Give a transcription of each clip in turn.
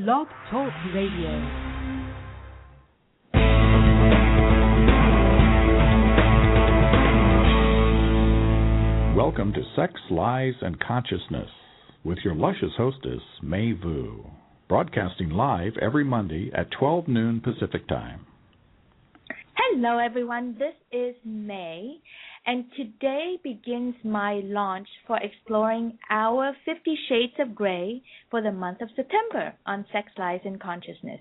Blog Talk Radio. Welcome to Sex, Lies, and Consciousness with your luscious hostess, May Vu, broadcasting live every Monday at 12 noon Pacific Time. Hello, everyone. This is May, and today begins my launch for exploring our 50 Shades of Grey for the month of September on Sex, Lies, and Consciousness.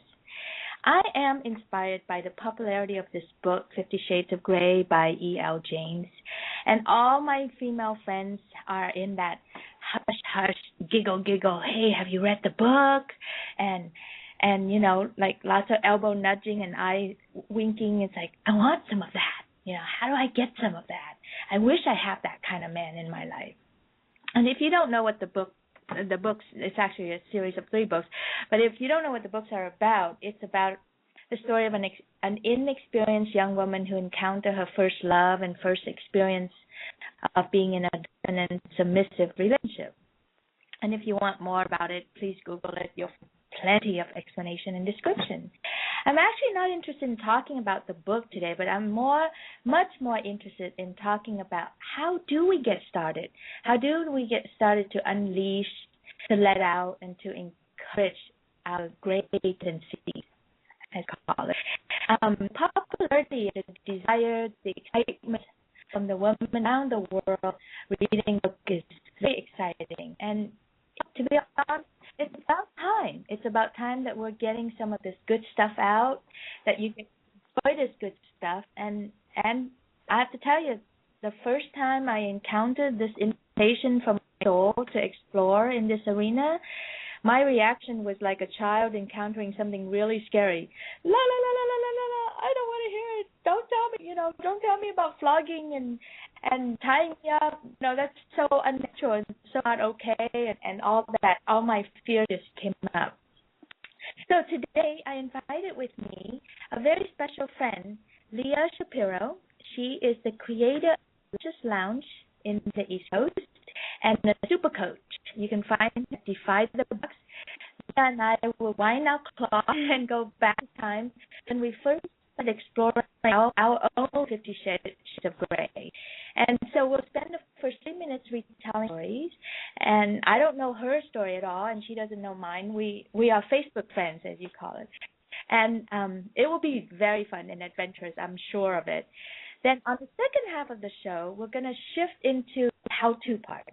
I am inspired by the popularity of this book, 50 Shades of Grey by E.L. James, and all my female friends are in that hush, hush, giggle, giggle, hey, have you read the book? And you know, like lots of elbow nudging and eye winking. It's like, I want some of that. You know, how do I get some of that? I wish I had that kind of man in my life. And if you don't know what the books, it's actually a series of 3 books, but if you don't know what the books are about, it's about the story of an inexperienced young woman who encountered her first love and first experience of being in a dominant, submissive relationship. And if you want more about it, please Google it. You'll find plenty of explanation and description. I'm actually not interested in talking about the book today, but I'm much more interested in talking about how do we get started? How do we get started to unleash, to let out, and to encourage our great tendencies, I call it. Popularity, the desire, the excitement from the women around the world reading the book is very exciting. And to be honest, it's about time. It's about time that we're getting some of this good stuff out, that you can enjoy this good stuff. And I have to tell you, the first time I encountered this invitation from my soul to explore in this arena, my reaction was like a child encountering something really scary. La, la, la, la, la, la, la, la. I don't want to hear it. Don't tell me about flogging and tying me up. No, that's so unnatural and so not okay, and all that. All my fear just came up. So today I invited with me a very special friend, Leah Shapiro. She is the creator of Delicious Lounge in the East Coast and a super coach. You can find Defy the Box. Leah and I will wind our clock and go back in time when we first started exploring our own 50 Shades of Grey. And so we'll spend the first 3 minutes retelling stories. And I don't know her story at all, and she doesn't know mine. We are Facebook friends, as you call it. And it will be very fun and adventurous, I'm sure of it. Then on the second half of the show, we're going to shift into the how-to part.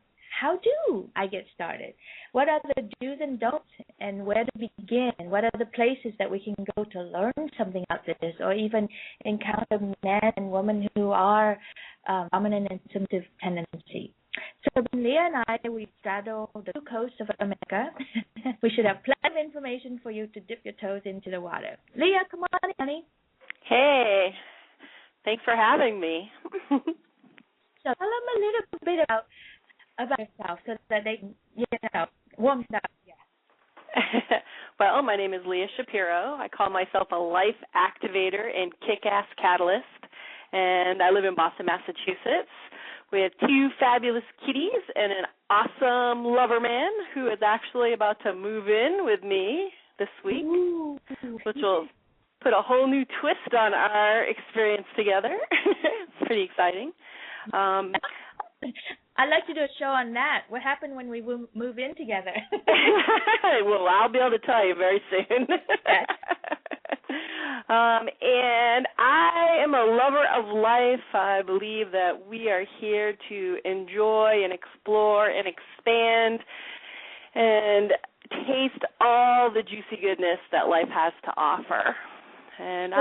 How do I get started? What are the do's and don'ts, and where to begin? What are the places that we can go to learn something about this, or even encounter men and women who are dominant and submissive tendency? So Leah and I, we straddle the 2 coasts of America. We should have plenty of information for you to dip your toes into the water. Leah, come on, honey. Hey, thanks for having me. So tell them a little bit about yourself so that they can, warm up. Yeah. Well, my name is Leah Shapiro. I call myself a life activator and kick-ass catalyst, and I live in Boston, Massachusetts, with 2 fabulous kitties and an awesome lover man who is actually about to move in with me this week, Ooh. Which will put a whole new twist on our experience together. It's pretty exciting. I'd like to do a show on that. What happened when we move in together? Well, I'll be able to tell you very soon. And I am a lover of life. I believe that we are here to enjoy and explore and expand and taste all the juicy goodness that life has to offer. And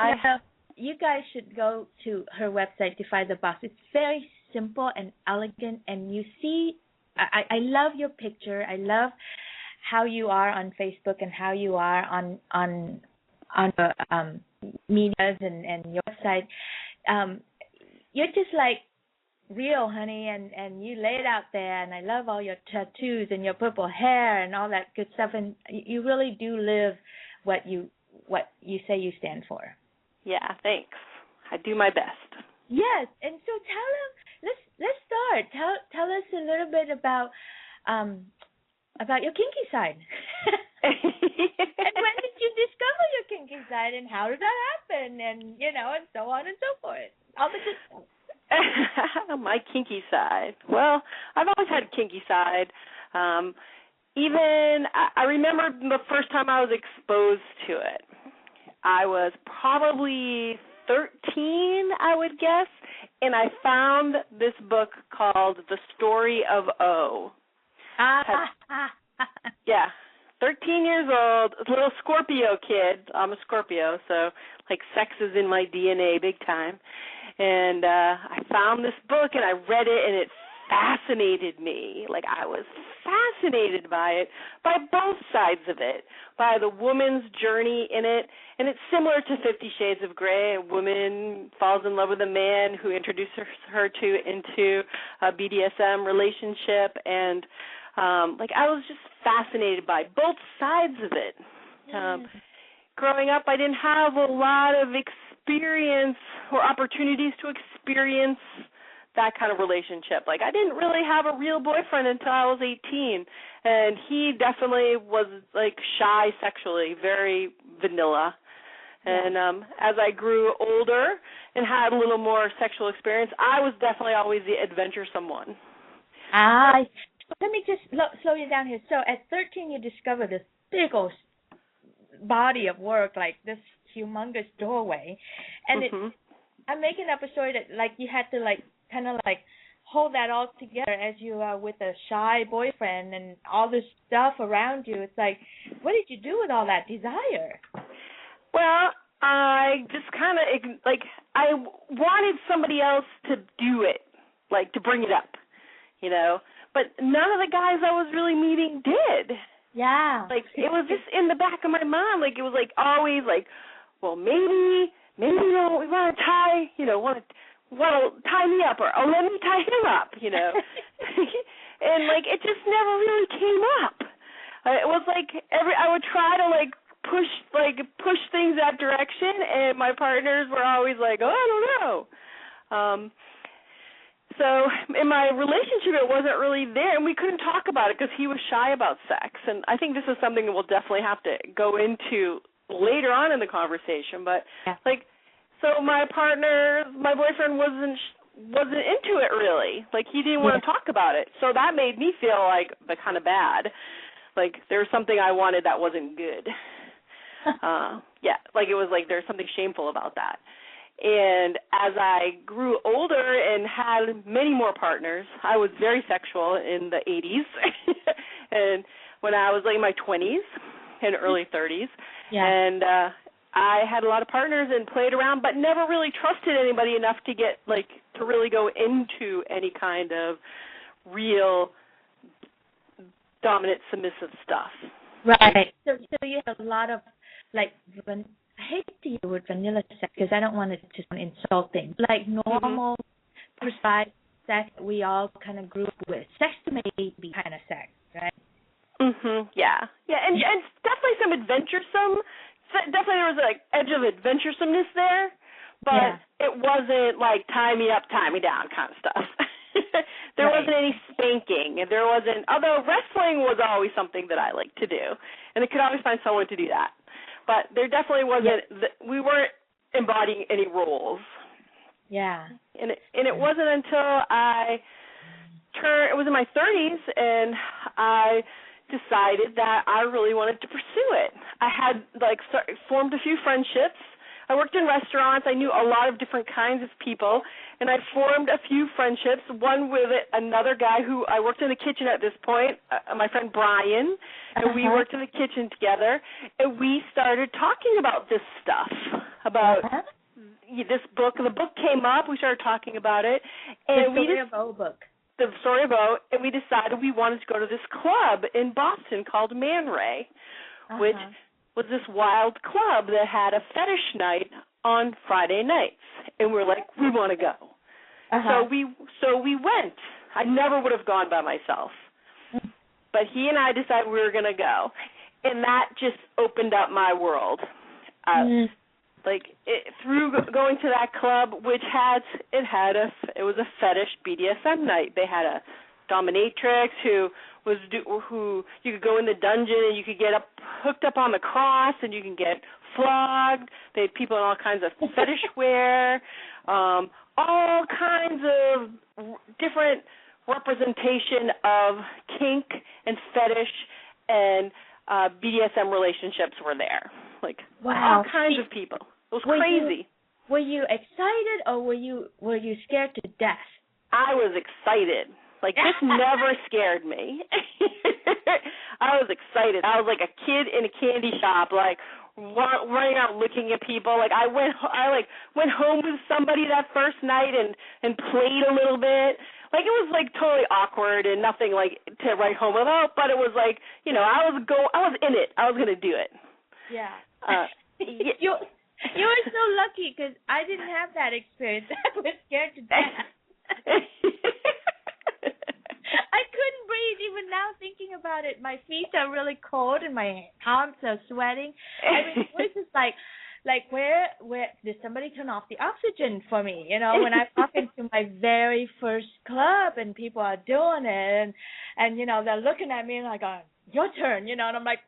you guys should go to her website, Defy the Box. It's very simple and elegant, and you see, I love your picture. I love how you are on Facebook and how you are on the medias and your website. You're just like real, honey, and you lay it out there, and I love all your tattoos and your purple hair and all that good stuff, and you really do live what you say you stand for. Yeah, thanks. I do my best. Yes, and so tell them. Let's start. Tell us a little bit about your kinky side. And side, and how did that happen, and and so on and so forth. All the good stuff. My kinky side. Well, I've always had a kinky side. Even I remember the first time I was exposed to it. I was probably 13, I would guess, and I found this book called The Story of O. Yeah, 13 years old, a little Scorpio kid. I'm a Scorpio, so sex is in my DNA big time. And I found this book and I read it, and it fascinated me. I was fascinated by it, by both sides of it, by the woman's journey in it. And it's similar to 50 Shades of Grey. A woman falls in love with a man who introduces her into a BDSM relationship. And, I was just fascinated by both sides of it. Growing up, I didn't have a lot of experience or opportunities to experience that kind of relationship. I didn't really have a real boyfriend until I was 18, and he definitely was shy sexually, very vanilla. And as I grew older and had a little more sexual experience, I was definitely always the adventuresome one. Let me just slow you down here. So at 13, you discovered this big old body of work, this humongous doorway, and I'm making up a story that you had to kind of hold that all together as you are with a shy boyfriend and all this stuff around you. It's what did you do with all that desire? Well, I just kind of I wanted somebody else to do it, to bring it up, but none of the guys I was really meeting did. Yeah. It was just in the back of my mind. It was always well, maybe we want to tie, want to tie me up, or let me tie him up, and it just never really came up. It was I would try to push things that direction, and my partners were always I don't know. So in my relationship, it wasn't really there, and we couldn't talk about it because he was shy about sex. And I think this is something that we'll definitely have to go into later on in the conversation. But so my boyfriend wasn't into it really. He didn't want to talk about it. So that made me feel kind of bad. There was something I wanted that wasn't good. It was there's something shameful about that. And as I grew older and had many more partners, I was very sexual in the 80s and when I was in my 20s and early 30s. Yeah. And I had a lot of partners and played around, but never really trusted anybody enough to get, to really go into any kind of real dominant, submissive stuff. Right. So you have a lot of, I hate to use the word vanilla sex because I don't want it to sound insulting. Normal, precise sex we all kind of grew up with. Sex to me be kind of sex, right? Yeah. And definitely some adventuresome. Definitely there was edge of adventuresomeness there, but it wasn't tie me up, tie me down kind of stuff. There wasn't any spanking, and there wasn't. Although wrestling was always something that I liked to do, and I could always find someone to do that. But there definitely wasn't. We weren't embodying any roles. Yeah. And it wasn't until I turned. It was in my 30s, and I decided that I really wanted to pursue it. I had formed a few friendships. I worked in restaurants. I knew a lot of different kinds of people, and I formed a few friendships, one with another guy who I worked in the kitchen at this point, my friend Brian, and we worked in the kitchen together, and we started talking about this stuff, about this book. The book came up. We started talking about it. And The Story of O book. The Story of O, and we decided we wanted to go to this club in Boston called Man Ray, which was this wild club that had a fetish night on Friday nights, and we're we want to go. So we went. I never would have gone by myself, but he and I decided we were going to go, and that just opened up my world. Through going to that club, which it was a fetish BDSM night. They had a dominatrix who who you could go in the dungeon and you could get hooked up on the cross and you can get flogged. They had people in all kinds of fetish wear, all kinds of different representation of kink and fetish and BDSM relationships were there. Like, wow. All kinds of people. It was crazy. Were you excited or were you scared to death? I was excited. Like, this never scared me. I was excited. I was like a kid in a candy shop, like running out looking at people. Like, I went home with somebody that first night and played a little bit. Like, it was like totally awkward and nothing like to write home about, but it was like, you know, I was in it. I was gonna do it. Yeah. Yeah. You were so lucky because I didn't have that experience. I was scared to death. I couldn't breathe even now thinking about it. My feet are really cold and my arms are sweating. I mean, it was just like where did somebody turn off the oxygen for me? You know, when I walk into my very first club and people are doing it and you know, they're looking at me and like, your turn, you know, and I'm like,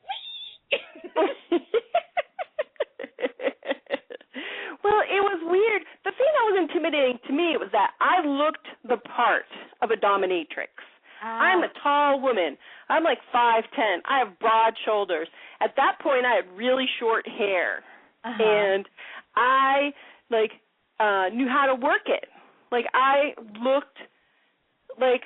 Well, it was weird. The thing that was intimidating to me was that I looked the part of a dominatrix. I'm a tall woman. I'm like 5'10". I have broad shoulders. At that point, I had really short hair, and I knew how to work it. Like I looked like.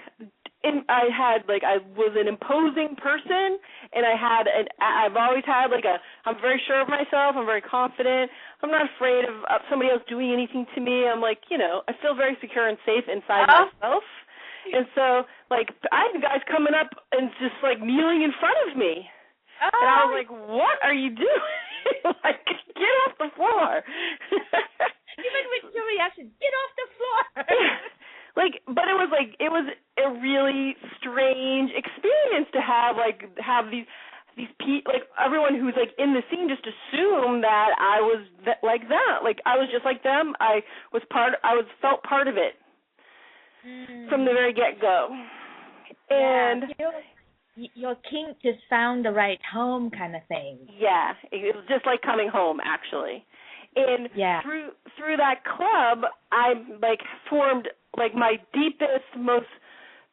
I was an imposing person, and I've always had I'm very sure of myself, I'm very confident, I'm not afraid of somebody else doing anything to me. I'm like, you know, I feel very secure and safe inside myself. And so, I had guys coming up and just, kneeling in front of me. And I was like, what are you doing? Get off the floor. Even with your reaction, get off the floor. But it was a really strange experience to have these everyone who's in the scene just assumed that I was like that. I was just like them. I felt part of it from the very get-go. And your kink just found the right home kind of thing. Yeah, it was just like coming home, actually. And through that club, I formed my deepest, most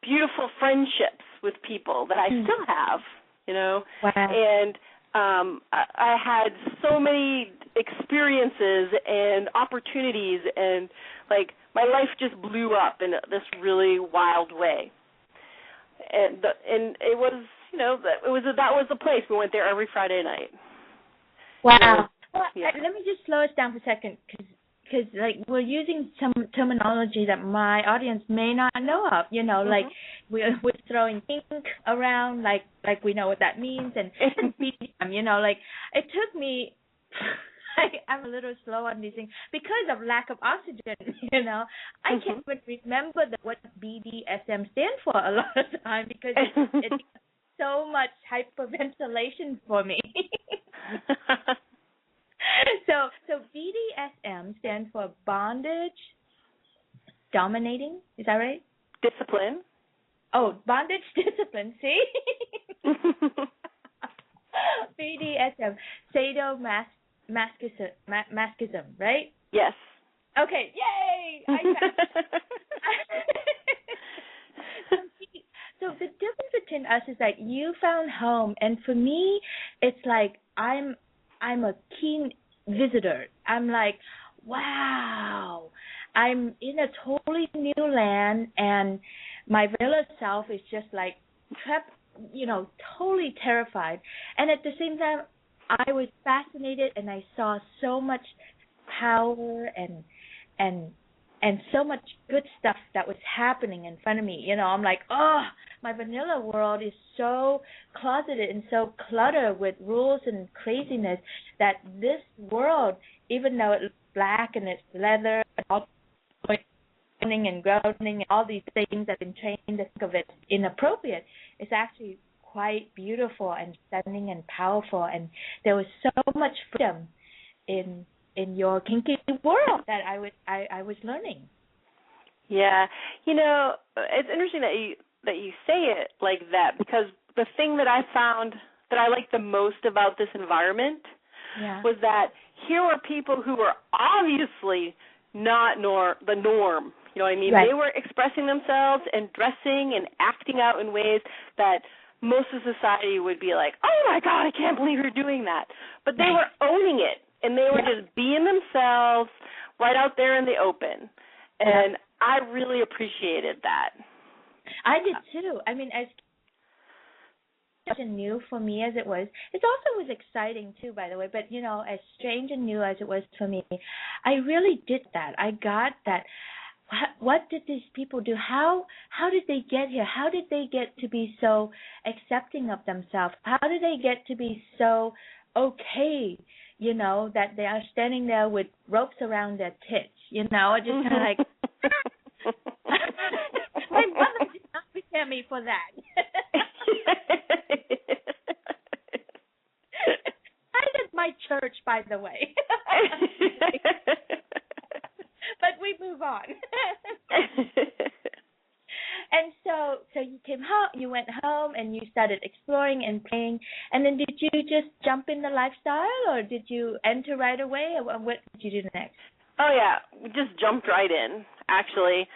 beautiful friendships with people that I still have, you know. Wow. And I had so many experiences and opportunities, and my life just blew up in this really wild way. And it was, you know, that was the place. We went there every Friday night. Wow. Let me just slow us down for a second, because we're using some terminology that my audience may not know of. You know, we're throwing kink around, like we know what that means, and BDSM. You know, it took me. I'm a little slow on these things because of lack of oxygen. You know, I can't even remember what BDSM stands for a lot of the time because it's so much hyperventilation for me. So BDSM stands for bondage, dominating. Is that right? Discipline. Oh, bondage, discipline. See? BDSM, sadomasochism, right? Yes. Okay. Yay! So the difference between us is that you found home, and for me, it's like I'm a keen visitor. I'm like, wow, I'm in a totally new land, and my vanilla self is just trapped, you know, totally terrified. And at the same time, I was fascinated, and I saw so much power and so much good stuff that was happening in front of me. You know, I'm like, my vanilla world is so closeted and so cluttered with rules and craziness that this world, even though it looks black and it's leather and all and groaning and all these things that have been trained to think of it inappropriate, it's actually quite beautiful and stunning and powerful. And there was so much freedom in your kinky world that I was learning. Yeah, you know, it's interesting that you say it like that, because the thing that I found that I liked the most about this environment was that here were people who were obviously not the norm. You know what I mean? Right. They were expressing themselves and dressing and acting out in ways that most of society would be like, oh, my God, I can't believe you're doing that. But they were owning it, and they were just being themselves right out there in the open. And I really appreciated that. I did too. I mean, as new for me as it was, it also was exciting too, by the way, but, you know, as strange and new as it was for me, I really did that. I got that. What did these people do? How did they get here? How did they get to be so accepting of themselves? How did they get to be so okay, you know, that they are standing there with ropes around their tits, you know, just kind of like, my mother did not prepare me for that. I did my church, by the way. But we move on. And so you came home, you went home, and you started exploring and playing. And then did you just jump in the lifestyle, or did you enter right away, or what did you do next? Oh, yeah, we just jumped right in, actually.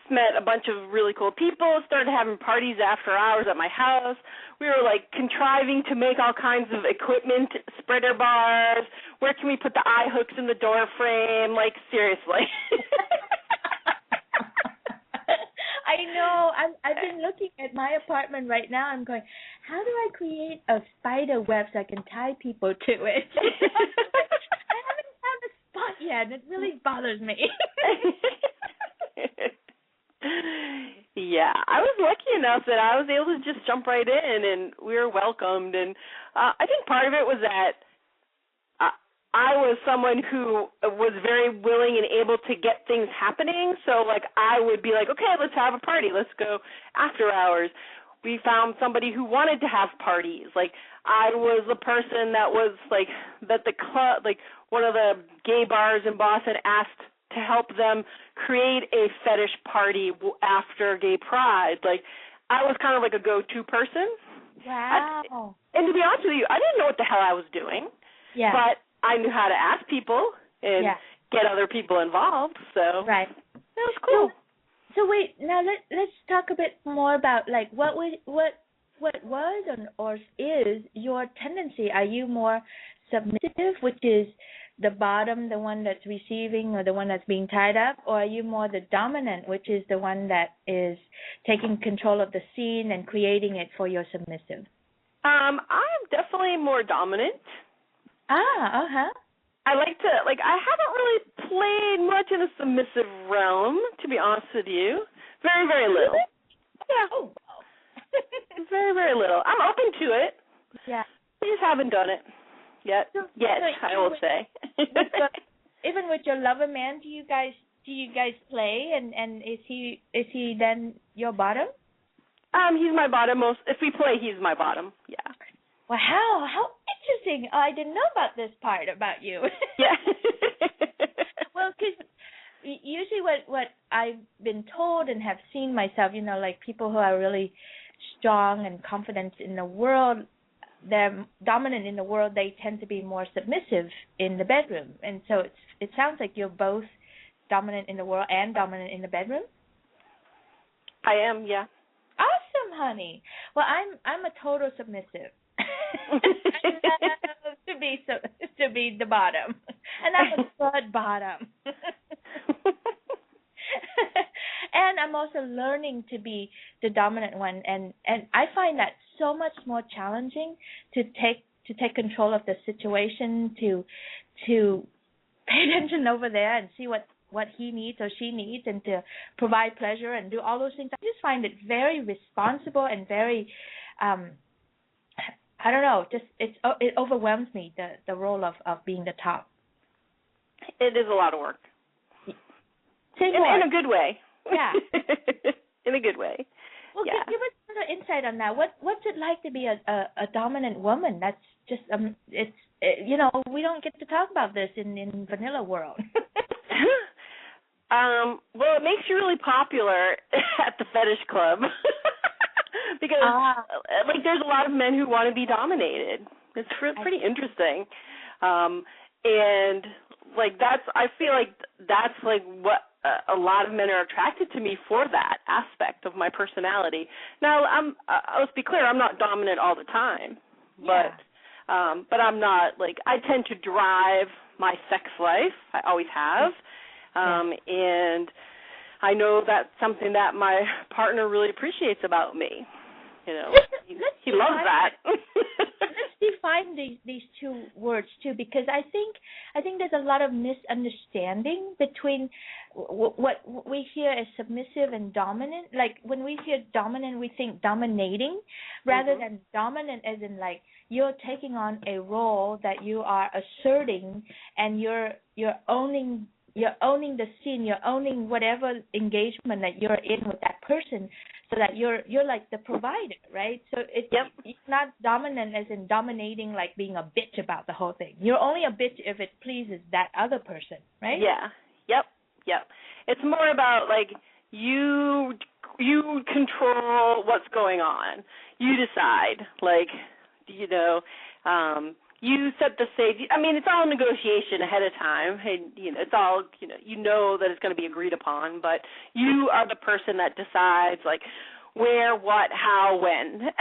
Met a bunch of really cool people, started having parties after hours at my house. We were, like, contriving to make all kinds of equipment, spreader bars. Where can we put the eye hooks in the door frame? Like, seriously. I know. I've been looking at my apartment right now. I'm going, how do I create a spider web so I can tie people to it? I haven't found a spot yet, and it really bothers me. Yeah, I was lucky enough that I was able to just jump right in, and we were welcomed. And I think part of it was that I was someone who was very willing and able to get things happening. So, like, I would be like, okay, let's have a party. Let's go after hours. We found somebody who wanted to have parties. Like, I was the person that was, like, that the club, like, one of the gay bars in Boston asked to help them create a fetish party after Gay Pride. Like, I was kind of like a go-to person. Wow. And to be honest with you, I didn't know what the hell I was doing. Yeah. But I knew how to ask people and get other people involved. So right. That was cool. So wait, now let's talk a bit more about, like, what was or is your tendency? Are you more submissive, which is the bottom, the one that's receiving or the one that's being tied up, or are you more the dominant, which is the one that is taking control of the scene and creating it for your submissive? I'm definitely more dominant. I like to, like, I haven't really played much in the submissive realm, to be honest with you. Very, very little. Yeah. Oh, wow. Very, very little. I'm open to it. Yeah. I just haven't done it yet. I will say. Even with your lover man, do you guys play, and is he then your bottom? He's my bottom. If we play, he's my bottom. Yeah. Wow, how interesting. Oh, I didn't know about this part about you. Yeah. Well, because usually what I've been told and have seen myself, you know, like people who are really strong and confident in the world, they're dominant in the world, they tend to be more submissive in the bedroom. And so it sounds like you're both dominant in the world and dominant in the bedroom? I am, yeah. Awesome, honey. Well, I'm a total submissive. to be the bottom, and I'm a good bottom. And I'm also learning to be the dominant one, and I find that so much more challenging to take control of the situation, to pay attention over there and see what he needs or she needs, and to provide pleasure and do all those things. I just find it very responsible and very I don't know, just it overwhelms me, the role of being the top. It is a lot of work. In a good way. Yeah. In a good way. Well, yeah. Give us another insight on that. What's it like to be a dominant woman? That's just you know, we don't get to talk about this in vanilla world. Well, it makes you really popular at the fetish club. because like there's a lot of men who want to be dominated. It's pretty interesting, and like I feel like that's like what a lot of men are attracted to me for, that aspect of my personality. Now, let's be clear, I'm not dominant all the time, but I'm not, like, I tend to drive my sex life. I always have, and I know that's something that my partner really appreciates about me. You know, he loves that. Let's define these two words too, because I think there's a lot of misunderstanding between what we hear as submissive and dominant. Like when we hear dominant, we think dominating, rather than dominant as in like you're taking on a role that you are asserting, and you're owning. You're owning the scene. You're owning whatever engagement that you're in with that person, so that you're like the provider, right? So it's not dominant as in dominating, like being a bitch about the whole thing. You're only a bitch if it pleases that other person, right? Yeah. Yep. It's more about like you control what's going on. You decide, like, you know. You set the stage. I mean, it's all negotiation ahead of time, and it's all you know that it's going to be agreed upon. But you are the person that decides, like, where, what, how, when,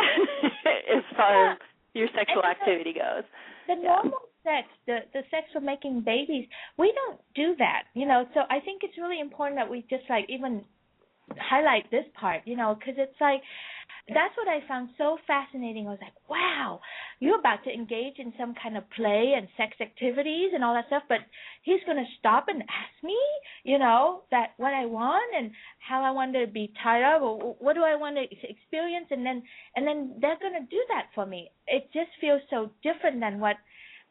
as far as your sexual activity goes. The normal sex, the sex for making babies, we don't do that, So I think it's really important that we just like even highlight this part, because it's like. That's what I found so fascinating. I was like, wow, you're about to engage in some kind of play and sex activities and all that stuff, but he's going to stop and ask me, that what I want and how I want to be tied up, or what do I want to experience, and then they're going to do that for me. It just feels so different than what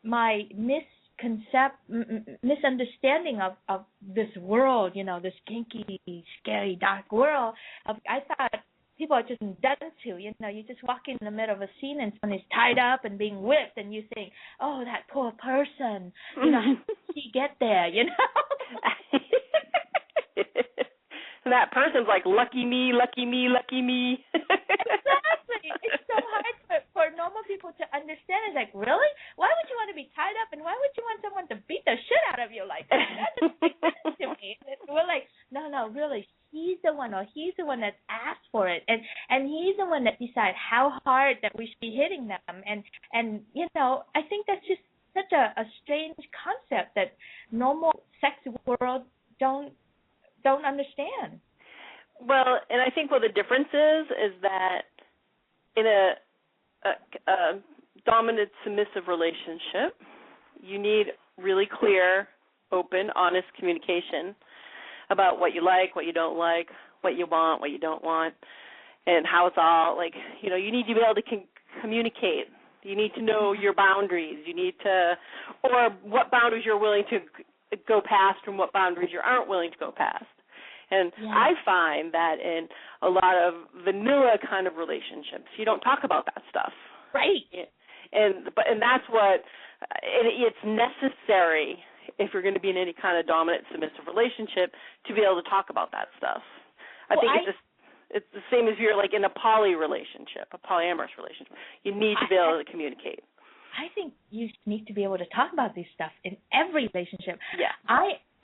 my misunderstanding of this world, this kinky, scary, dark world. I thought people are just done to, you just walk in the middle of a scene and someone is tied up and being whipped, and you think, oh, that poor person, how did she get there, And that person's like, lucky me, lucky me, lucky me. Exactly. It's so hard for normal people to understand. It's like, really? Why would you want to be tied up, and why would you want someone to beat the shit out of you like that? That doesn't make sense to me. We're like, no, really. He's the one that's asked for it, and he's the one that decides how hard that we should be hitting them, and I think that's just such a strange concept that normal sex world don't understand. Well, and I think what the difference is that in a dominant submissive relationship, you need really clear, open, honest communication about what you like, what you don't like, what you want, what you don't want, and how it's all, like, you need to be able to communicate. You need to know your boundaries. You need to, or what boundaries you're willing to go past and what boundaries you aren't willing to go past. And I find that in a lot of vanilla kind of relationships, you don't talk about that stuff. Right. And that's what, it's necessary if you're going to be in any kind of dominant submissive relationship to be able to talk about that stuff. I think it's the same as you're like in a poly relationship, a polyamorous relationship. You need to be able to communicate. I think you need to be able to talk about this stuff in every relationship. Yeah.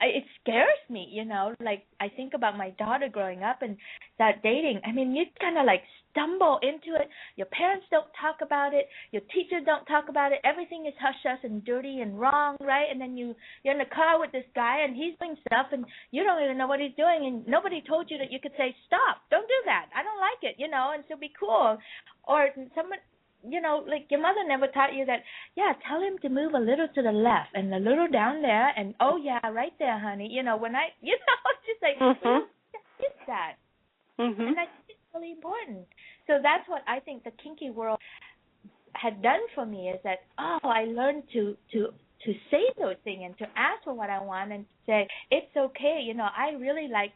It scares me, like I think about my daughter growing up and that dating. I mean, you kind of like stumble into it. Your parents don't talk about it. Your teachers don't talk about it. Everything is hush-hush and dirty and wrong, right? And then you're in the car with this guy and he's doing stuff and you don't even know what he's doing, and nobody told you that you could say, stop, don't do that. I don't like it, and so be cool. Or someone, like your mother never taught you that, tell him to move a little to the left and a little down there, and oh yeah, right there, honey. When I, just like, it's that. Mm-hmm. And I think it's really important. So that's what I think the kinky world had done for me, is that, I learned to say those things and to ask for what I want and say, it's okay. I really like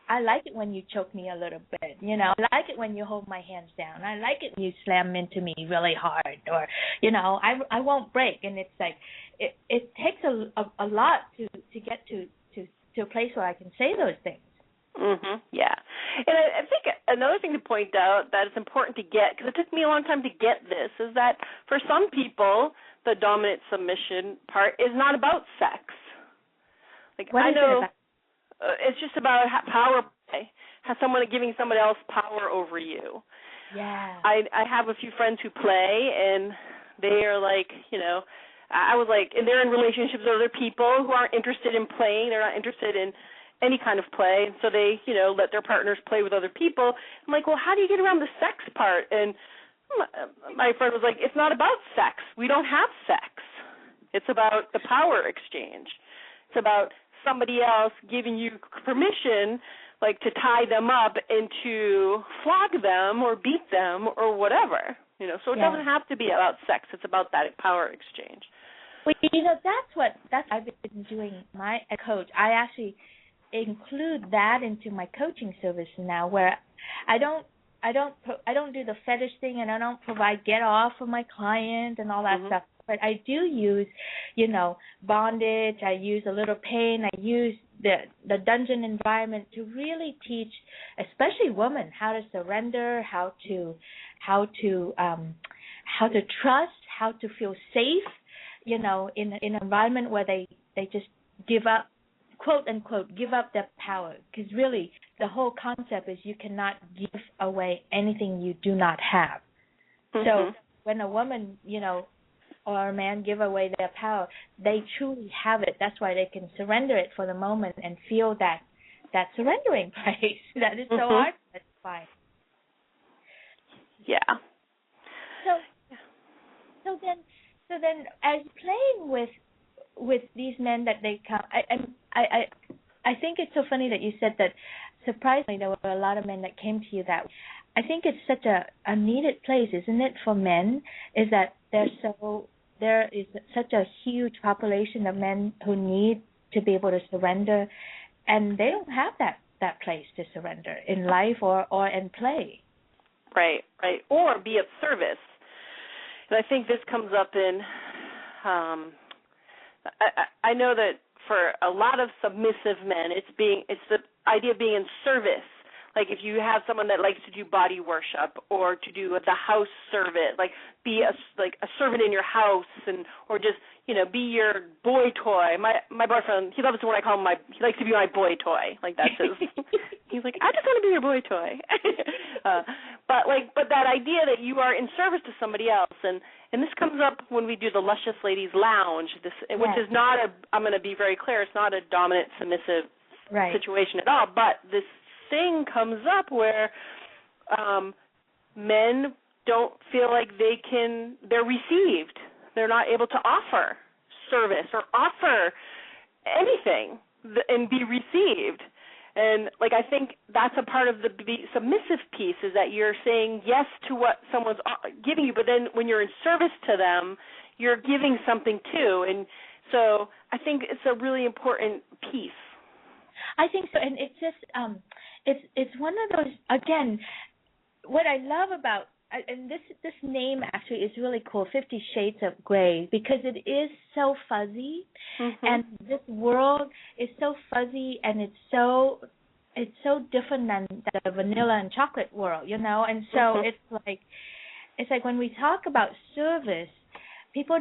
I like it when you choke me a little bit, I like it when you hold my hands down. I like it when you slam into me really hard, or, I won't break. And it's like, it takes a lot to get to a place where I can say those things. Yeah. And I think another thing to point out that it's important to get, because it took me a long time to get this, is that for some people, the dominant submission part is not about sex. Like, What I is know it about? It's just about power play, someone giving somebody else power over you. Yeah. I have a few friends who play, and they are like, I was like, and they're in relationships with other people who aren't interested in playing. They're not interested in any kind of play, and so they, let their partners play with other people. I'm like, well, how do you get around the sex part? And my friend was like, it's not about sex. We don't have sex. It's about the power exchange. It's about somebody else giving you permission, like, to tie them up and to flog them or beat them or whatever. So it doesn't have to be about sex. It's about that power exchange. Well, that's what I've been doing. My coach, I actually include that into my coaching service now, where I don't do the fetish thing, and I don't provide get off for my client and all that stuff. But I do use, bondage. I use a little pain. I use the dungeon environment to really teach, especially women, how to surrender, how to trust, how to feel safe, in an environment where they just give up, quote unquote, give up their power. Because really, the whole concept is you cannot give away anything you do not have. So when a woman, or a man give away their power, they truly have it. That's why they can surrender it for the moment and feel that surrendering place that is so hard to find. Yeah. So then, as playing with these men that they come, I think it's so funny that you said that. Surprisingly, there were a lot of men that came to you that way. I think it's such a needed place, isn't it, for men? Is that there is such a huge population of men who need to be able to surrender, and they don't have that place to surrender in life or in play. Right. Or be of service. And I think this comes up in, I know that for a lot of submissive men, it's the idea of being in service. Like if you have someone that likes to do body worship or to do the house service, like be a servant in your house, or just be your boy toy. My boyfriend, he loves it when I call him he likes to be my boy toy. Like that's his. He's like, I just want to be your boy toy. But that idea that you are in service to somebody else, and this comes up when we do the Luscious Ladies Lounge. Which is not I'm going to be very clear. It's not a dominant submissive situation at all. But this thing comes up where men don't feel like they're received. They're not able to offer service or offer anything and be received. And, I think that's a part of the submissive piece, is that you're saying yes to what someone's giving you, but then when you're in service to them, you're giving something too. And so I think it's a really important piece. I think so, and it's just it's one of those, again, what I love about, and this name actually is really cool, 50 Shades of Grey, because it is so fuzzy, and this world is so fuzzy, and it's so different than the vanilla and chocolate world, and so it's like when we talk about service, people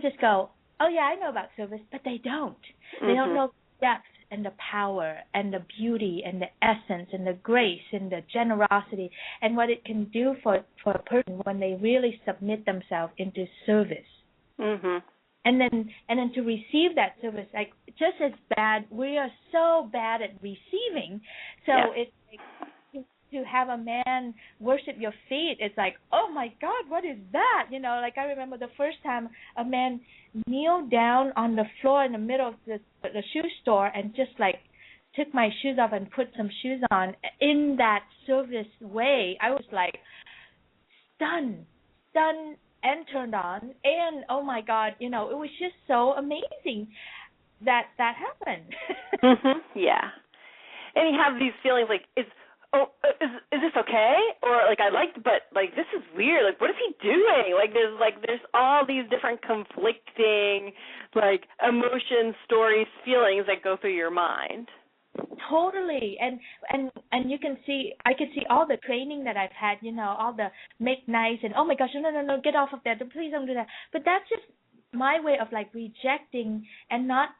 just go, oh yeah, I know about service, but they don't. They don't know depth and the power and the beauty and the essence and the grace and the generosity and what it can do for a person when they really submit themselves into service. And then to receive that service, like just as bad, we are so bad at receiving. So it's like to have a man worship your feet, it's like, oh my God, what is that? Like I remember the first time a man kneeled down on the floor in the middle of the shoe store and just like took my shoes off and put some shoes on in that service way. I was like stunned and turned on, and oh my God, it was just so amazing that happened. Yeah. And you have these feelings like, is this okay? Or but this is weird. Like, what is he doing? There's all these different conflicting emotions, stories, feelings that go through your mind. totally. And you can see, I can see all the training that I've had, all the make nice and, oh my gosh, no, get off of that. Please don't do that. But that's just my way of like rejecting and not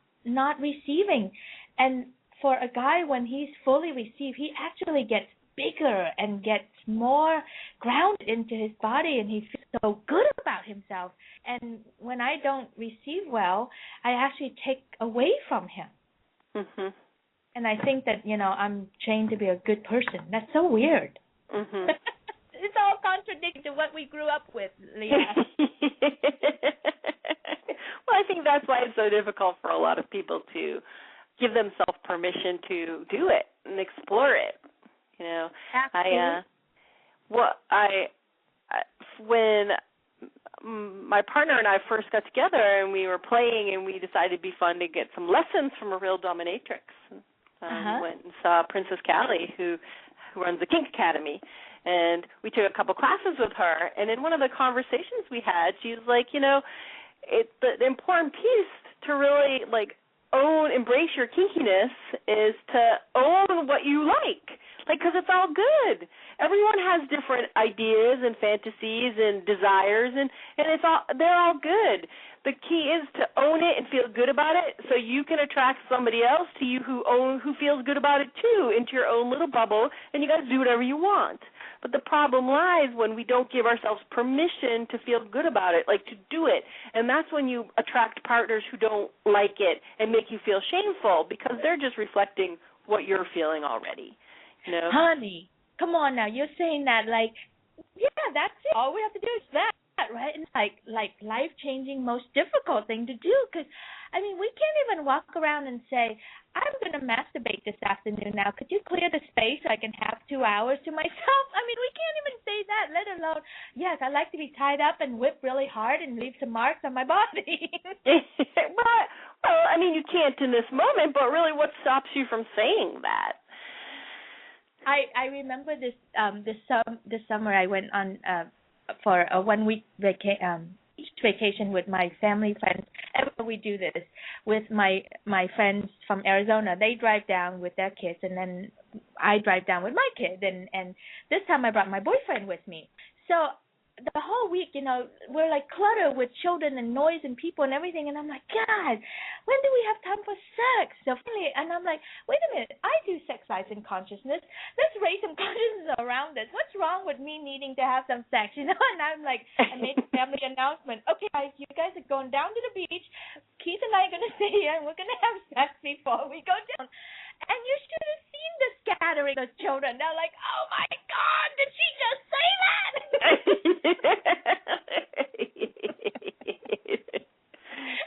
receiving. And for a guy, when he's fully received, he actually gets bigger and gets more grounded into his body, and he feels so good about himself. And when I don't receive well, I actually take away from him. Mm-hmm. And I think that, I'm trained to be a good person. That's so weird. Mm-hmm. It's all contradictory to what we grew up with, Leah. Well, I think that's why it's so difficult for a lot of people to give themselves permission to do it and explore it. Absolutely. When my partner and I first got together and we were playing and we decided it'd be fun to get some lessons from a real dominatrix. Went and saw Princess Callie, who runs the Kink Academy, and we took a couple classes with her. And in one of the conversations we had, she was like, the important piece to really embrace your kinkiness is to own what you like. Because it's all good. Everyone has different ideas and fantasies and desires, and they're all good. The key is to own it and feel good about it, so you can attract somebody else to you who feels good about it too, into your own little bubble, and you guys do whatever you want. But the problem lies when we don't give ourselves permission to feel good about it, like to do it, and that's when you attract partners who don't like it and make you feel shameful because they're just reflecting what you're feeling already. Honey, come on now. You're saying that that's it. All we have to do is that, right? And like life-changing, most difficult thing to do because, we can't even walk around and say, I'm going to masturbate this afternoon now. Could you clear the space so I can have 2 hours to myself? We can't even say that, let alone, yes, I like to be tied up and whipped really hard and leave some marks on my body. Well, you can't in this moment, but really what stops you from saying that? I remember this summer I went on for a 1 week vacation with my family friends. And we do this with my friends from Arizona. They drive down with their kids, and then I drive down with my kid. And this time I brought my boyfriend with me. So the whole week, we're like cluttered with children and noise and people and everything. And I'm like, God, when do we have time for sex? So finally, and I'm like, wait a minute, I do sex, life, and consciousness. Let's raise some consciousness around this. What's wrong with me needing to have some sex? And I'm like, I made a family announcement. Okay, guys, you guys are going down to the beach. Keith and I are going to stay here, and we're going to have sex before we go down. And you should have seen the scattering of children. They're like, oh, my God, did she just say that?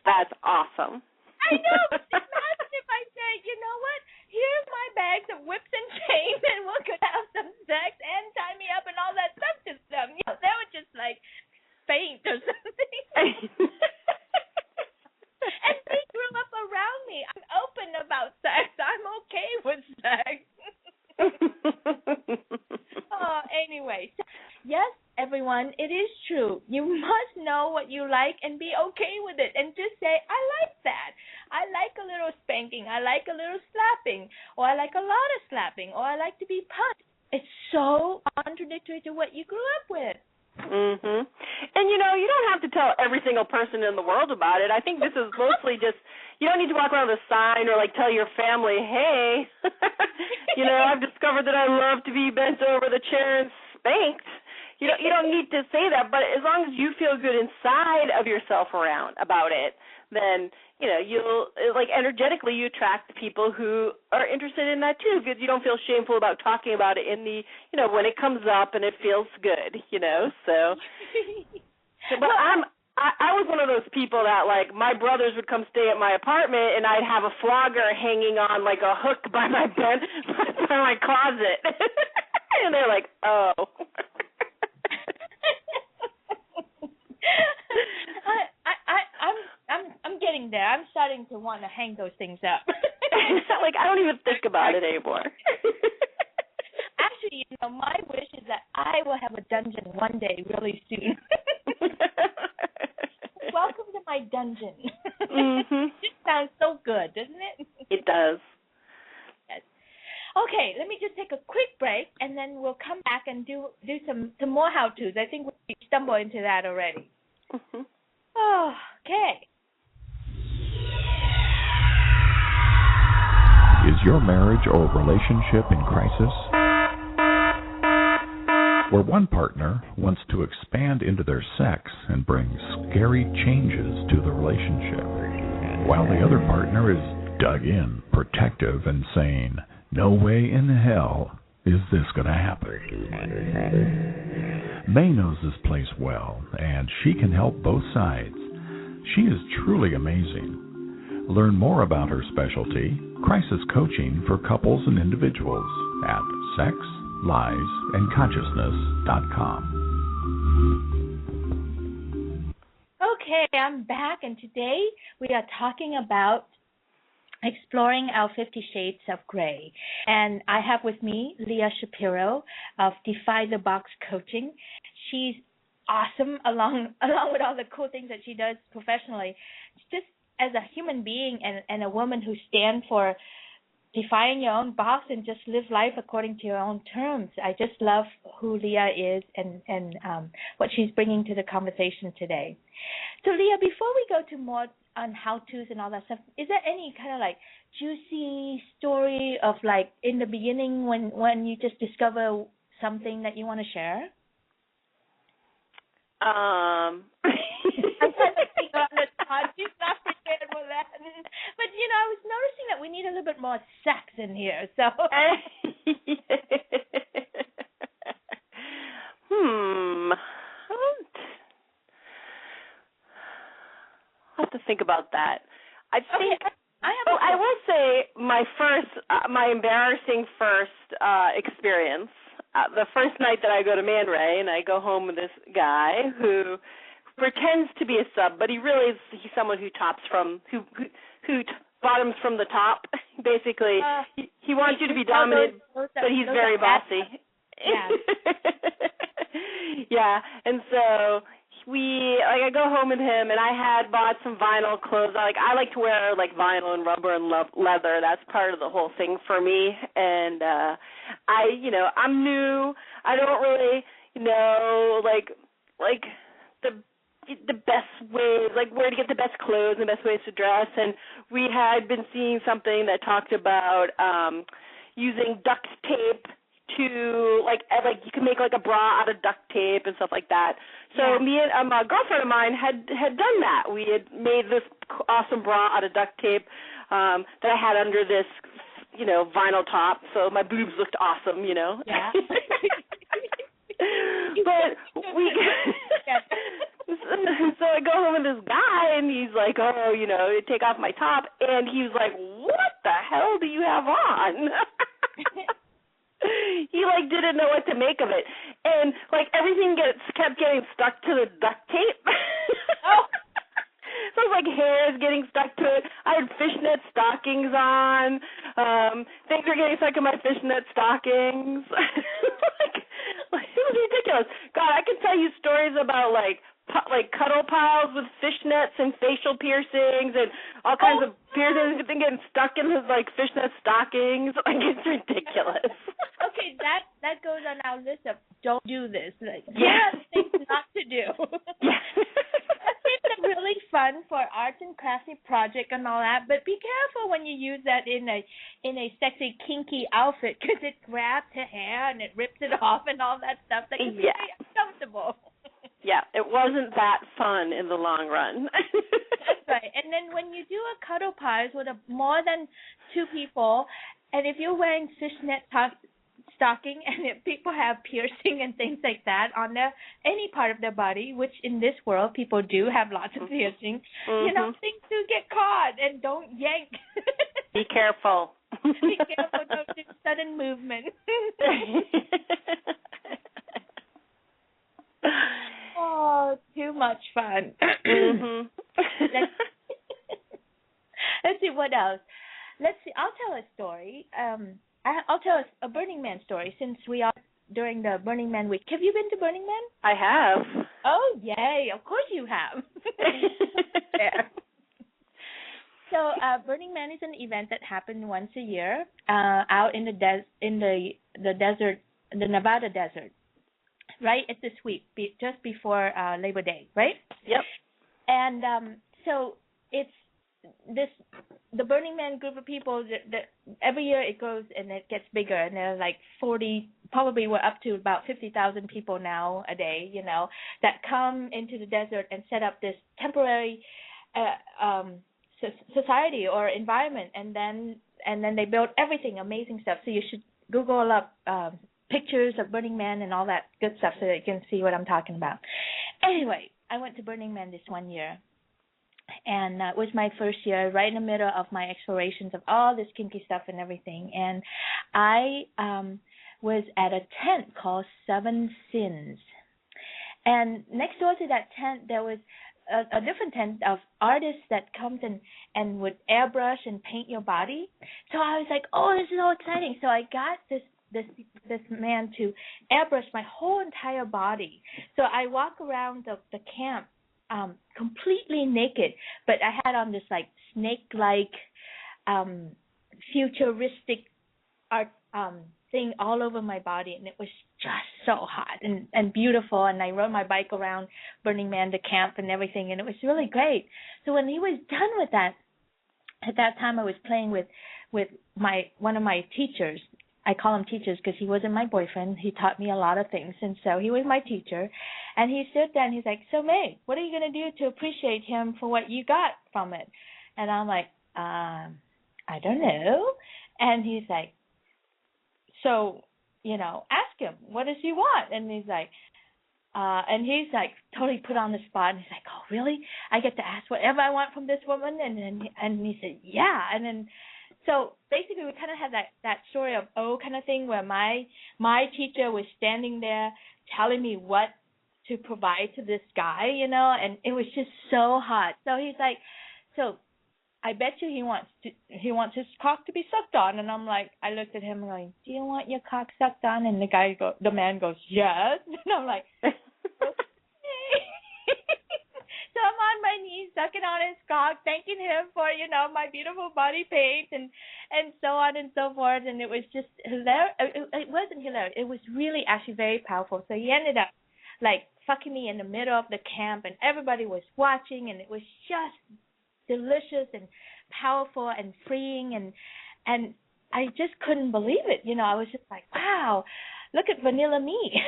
That's awesome. I know. Imagine if I say, you know what? Here's my bags of whips and chains, and we're going to have some sex and tie me up and all that stuff to them. They would just, faint or something. And they grew up around me. I'm open about sex. I'm okay with sex. Anyway. Yes, everyone, it is true. You must know what you like and be okay with it. And just say, I like that. I like a little spanking. I like a little slapping. Or I like a lot of slapping. Or I like to be punched. It's so contradictory to what you grew up with. Mhm. And you don't have to tell every single person in the world about it. I think this is mostly just, you don't need to walk around with a sign or tell your family, hey, I've discovered that I love to be bent over the chair and spanked. You don't need to say that, but as long as you feel good inside of yourself about it, then you'll energetically you attract people who are interested in that too, because you don't feel shameful about talking about it in the when it comes up and it feels good, So, but I was one of those people that my brothers would come stay at my apartment and I'd have a flogger hanging on a hook by my bed by my closet, and they're like, oh. I'm getting there. I'm starting to want to hang those things up. I don't even think about it anymore. Actually, my wish is that I will have a dungeon one day really soon. Welcome to my dungeon. Mm-hmm. It sounds so good, doesn't it? It does. Yes. Okay, let me just take a quick break, and then we'll come back and do some more how-tos. I think we stumbled into that already. Mm-hmm. Oh, okay. Is your marriage or relationship in crisis? Where one partner wants to expand into their sex and bring scary changes to the relationship, while the other partner is dug in, protective, and saying, "No way in hell is this going to happen." May knows this place well, and she can help both sides. She is truly amazing. Learn more about her specialty, crisis coaching for couples and individuals, at sexliesandconsciousness.com. Okay, I'm back, and today we are talking about exploring our 50 Shades of Grey. And I have with me Leah Shapiro of Defy the Box Coaching. She's awesome along with all the cool things that she does professionally. Just as a human being and a woman who stands for defying your own box and just live life according to your own terms. I just love who Leah is and what she's bringing to the conversation today. So, Leah, before we go to more on how-tos and all that stuff, is there any kind of like juicy story of like in the beginning when you just discover something that you want to share? I'm trying to think on the spot. She's not prepared for that. But, I was noticing that we need a little bit more sex in here, so. I'll have to think about that. I think. Okay, I will say my embarrassing first experience. The first night that I go to Man Ray and I go home with this guy who pretends to be a sub, but he's someone who bottoms from the top. Basically, he wants you to be dominant, but he's very bossy. Yeah. Yeah, and so I go home with him, and I had bought some vinyl clothes. I like to wear vinyl and rubber and leather. That's part of the whole thing for me. And I'm new. I don't really know the best ways, where to get the best clothes and the best ways to dress. And we had been seeing something that talked about using duct tape to you can make a bra out of duct tape and stuff like that. So me and a girlfriend of mine had done that. We had made this awesome bra out of duct tape that I had under this vinyl top, so my boobs looked awesome. Yeah. But so I go home with this guy, and he's like, "Oh, take off my top," and he's like, "What the hell do you have on?" He didn't know what to make of it, and everything kept getting stuck to the duct tape. Oh. So it was hairs getting stuck to it. I had fishnet stockings on. Things were getting stuck in my fishnet stockings. It was ridiculous. God, I could tell you stories about cuddle piles with fishnets and facial piercings and all kinds of piercings getting stuck in his fishnet stockings. It's ridiculous. Okay, that goes on our list of don't do this. Yeah, things not to do. Yeah. It's really fun for arts and crafty project and all that, but be careful when you use that in a sexy kinky outfit because it grabs her hair and it rips it off and all that stuff that can be very uncomfortable. Yeah, it wasn't that fun in the long run. That's right. And then when you do a cuddle pies with more than two people, and if you're wearing fishnet stocking and if people have piercing and things like that on any part of their body, which in this world people do have lots of piercing, things do get caught, and don't yank. Be careful. Be careful, don't do sudden movement. Oh, too much fun. Mm-hmm. Let's see what else. Let's see. I'll tell a story. I'll tell a Burning Man story since we are during the Burning Man week. Have you been to Burning Man? I have. Oh, yay. Of course you have. Yeah. So Burning Man is an event that happens once a year out in the desert, the Nevada desert, right at this week, just before Labor Day, right? Yep. And so it's the Burning Man group of people that every year it goes and it gets bigger, and there's like 40, probably we're up to about 50,000 people now a day, that come into the desert and set up this temporary society or environment, and then they build everything, amazing stuff. So you should Google up pictures of Burning Man and all that good stuff so that you can see what I'm talking about. Anyway, I went to Burning Man this one year, and it was my first year, right in the middle of my explorations of all this kinky stuff and everything. And I was at a tent called Seven Sins. And next door to that tent, there was a different tent of artists that comes and would airbrush and paint your body. So I was like, oh, this is so exciting. So I got this man to airbrush my whole entire body. So I walk around the camp completely naked, but I had on this like snake-like futuristic art thing all over my body, and it was just so hot and beautiful. And I rode my bike around Burning Man, the camp, and everything, and it was really great. So when he was done with that, at that time I was playing with one of my teachers. I call him teachers because he wasn't my boyfriend. He taught me a lot of things, and so he was my teacher. And he stood there and he's like, so May, what are you going to do to appreciate him for what you got from it? And I'm like, I don't know. And he's like, so, ask him, what does he want? And he's like totally put on the spot. And he's like, oh, really? I get to ask whatever I want from this woman? And he said, yeah. And then, so basically we kind of had that story of kind of thing where my teacher was standing there telling me what to provide to this guy, and it was just so hot. So he's like, so I bet you he wants his cock to be sucked on. And I'm like, I looked at him and going, do you want your cock sucked on? And the man goes, yes. And I'm like, okay. So I'm on my knees, sucking on his cock, thanking him for, my beautiful body paint and so on and so forth. And it was just hilarious. It wasn't hilarious. It was really actually very powerful. So he ended up like fucking me in the middle of the camp, and everybody was watching, and it was just delicious and powerful and freeing, and I just couldn't believe it. I was just like, wow, look at vanilla me.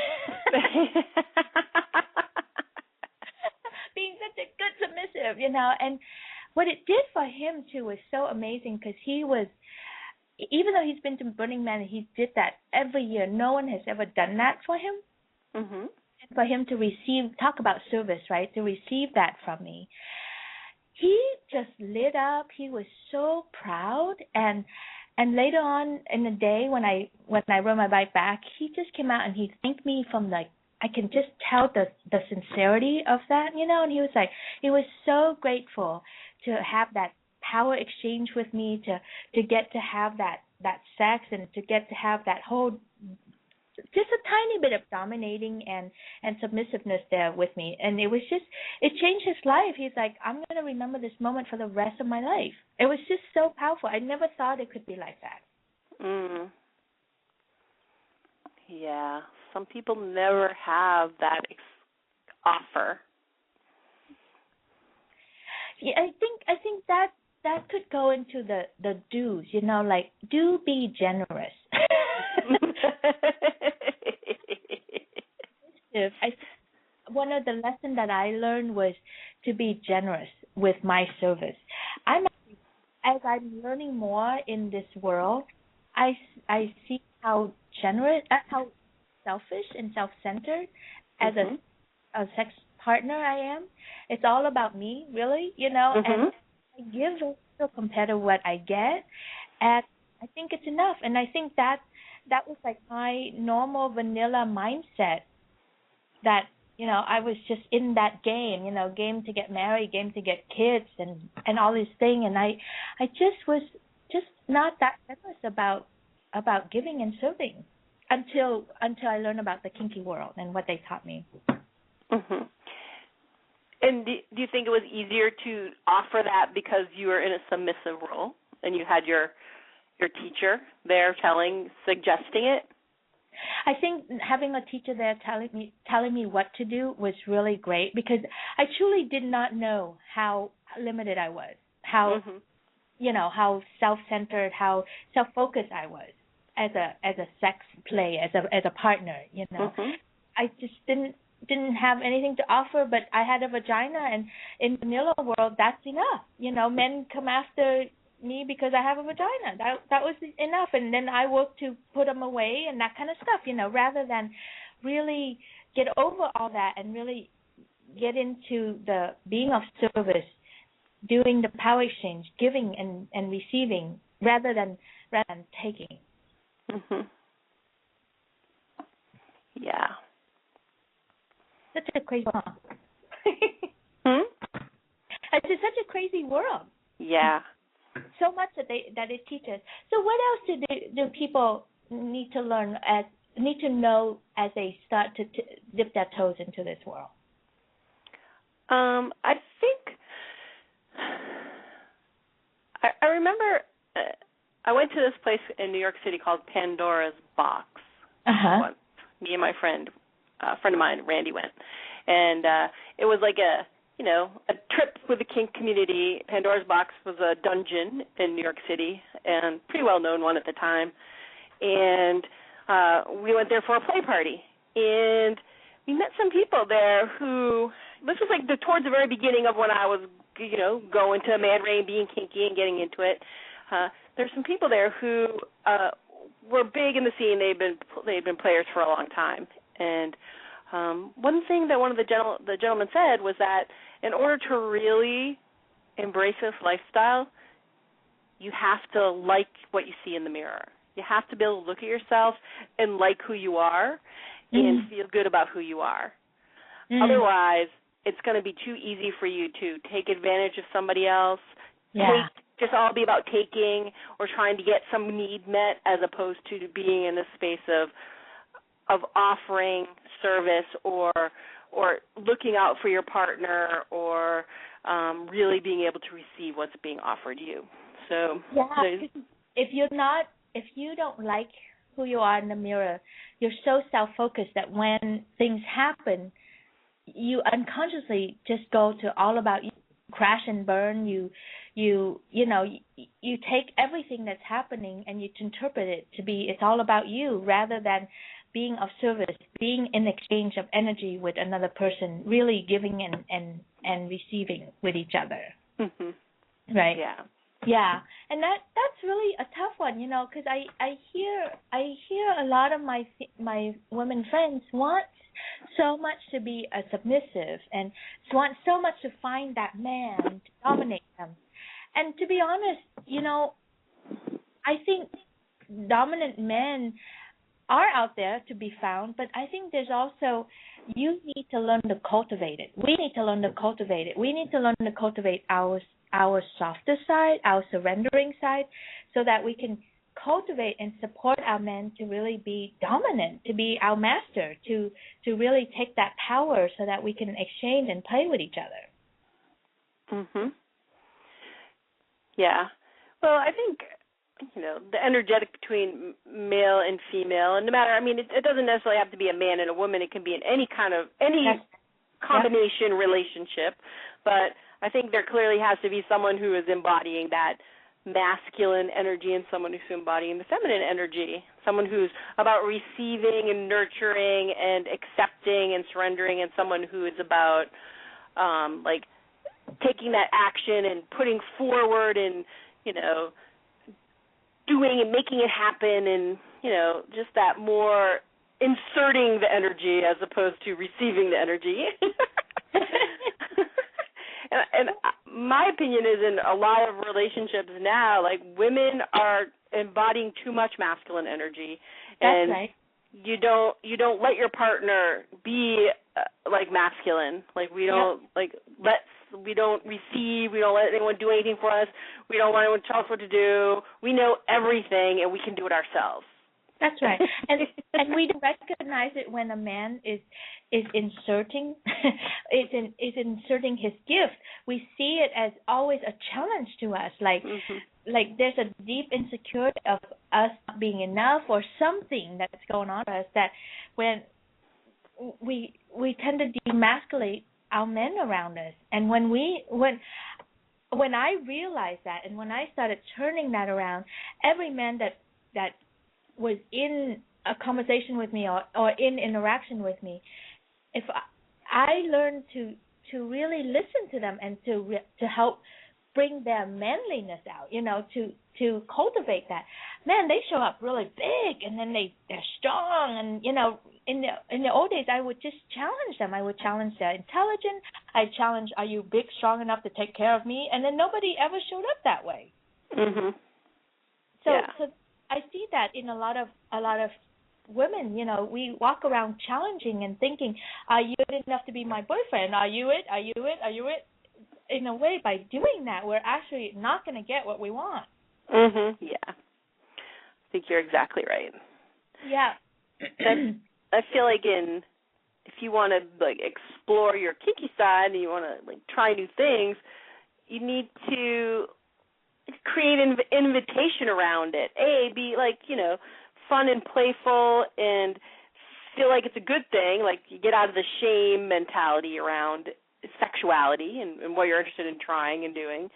Being such a good submissive, and what it did for him too was so amazing, because he was, even though he's been to Burning Man and he did that every year, no one has ever done that for him. Mm-hmm. And for him to talk about service, right, to receive that from me, he just lit up. He was so proud, and later on in the day when I rode my bike back, he just came out and he thanked me from I can just tell the sincerity of that, and he was like, he was so grateful to have that power exchange with me, to get to have that sex, and to get to have that whole, just a tiny bit of dominating and submissiveness there with me. And it was just, it changed his life. He's like, I'm going to remember this moment for the rest of my life. It was just so powerful. I never thought it could be like that. Mm. Yeah. Some people never have that offer. Yeah, I think that could go into the do's, like, do be generous. One of the lessons that I learned was to be generous with my service. As I'm learning more in this world, I see how generous, how selfish and self-centered as a sex partner I am. It's all about me, really, Mm-hmm. and I give so compared to what I get, and I think it's enough. And I think that was like my normal vanilla mindset, that I was just in that game, game to get married, game to get kids, and all these things, and I just was just not that generous about giving and serving until I learned about the kinky world and what they taught me. Mm-hmm. And do you think it was easier to offer that because you were in a submissive role and you had your teacher there suggesting it? I think having a teacher there telling me what to do was really great, because I truly did not know how limited I was, how how self-centered, how self-focused I was as a sex play, as a partner. I just didn't have anything to offer, but I had a vagina, and in the vanilla world, that's enough. Men come after me because I have a vagina. That was enough, and then I work to put them away and that kind of stuff. Rather than really get over all that and really get into the being of service, doing the power exchange, giving and receiving, rather than taking. Yeah. Such a crazy world. It's such a crazy world. Yeah. So much that it teaches. So what else do people need to know as they start to dip their toes into this world? I think I remember I went to this place in New York City called Pandora's Box once. Me and my friend, a friend of mine, Randy, went, and it was like a trip with the kink community. Pandora's Box was a dungeon in New York City, and pretty well-known one at the time. And we went there for a play party, and we met some people there who, this was like towards the very beginning of when I was, going to Man Ray and being kinky and getting into it. There's some people there who were big in the scene. They'd been players for a long time, and one thing that one of the gentlemen said was that in order to really embrace this lifestyle, you have to like what you see in the mirror. You have to be able to look at yourself and like who you are and feel good about who you are. Otherwise, it's going to be too easy for you to take advantage of somebody else, just all be about taking or trying to get some need met, as opposed to being in a space of offering service or looking out for your partner, or really being able to receive what's being offered you. So if you don't like who you are in the mirror, you're so self-focused that when things happen, you unconsciously just go to all about you, crash and burn. You take everything that's happening and you interpret it to be it's all about you, rather than being of service, being in exchange of energy with another person, really giving and receiving with each other. Right? Yeah, and that's really a tough one, because I hear a lot of my women friends want so much to be a submissive and want so much to find that man to dominate them. And to be honest, I think dominant men are out there to be found, but I think there's also, you need to learn to cultivate it. We need to learn to cultivate it. We need to learn to cultivate our softer side, our surrendering side, so that we can cultivate and support our men to really be dominant, to be our master, to really take that power so that we can exchange and play with each other. Yeah. Well, I think, the energetic between male and female, and no matter, it doesn't necessarily have to be a man and a woman. It can be in any combination relationship, but I think there clearly has to be someone who is embodying that masculine energy and someone who's embodying the feminine energy, someone who's about receiving and nurturing and accepting and surrendering, and someone who is about taking that action and putting forward and, doing and making it happen, and, just that more inserting the energy as opposed to receiving the energy. And my opinion is, in a lot of relationships now, women are embodying too much masculine energy, and that's right. You don't let your partner be masculine. We don't we don't receive. We don't let anyone do anything for us. We don't want anyone to tell us what to do. We know everything, and we can do it ourselves. That's right. And we don't recognize it when a man is inserting is inserting his gift. We see it as always a challenge to us. Like there's a deep insecurity of us not being enough or something that's going on with us, that when we tend to demasculate our men around us. And when I realized that, and when I started turning that around, every man that was in a conversation with me or in interaction with me, if I learned to really listen to them and to help bring their manliness out, to cultivate that, man, they show up really big, and then they're strong, and in the old days, I would just challenge them. I would challenge their intelligence. I'd challenge, are you big, strong enough to take care of me? And then nobody ever showed up that way. Mhm. So I see that in a lot of women. We walk around challenging and thinking, are you good enough to be my boyfriend? Are you it? Are you it? Are you it? In a way, by doing that, we're actually not going to get what we want. Mhm. Yeah. I think you're exactly right. Yeah. I feel like if you want to explore your kinky side and you want to try new things, you need to create an invitation around it. Be fun and playful and feel like it's a good thing. Like you get out of the shame mentality around sexuality and what you're interested in trying and doing,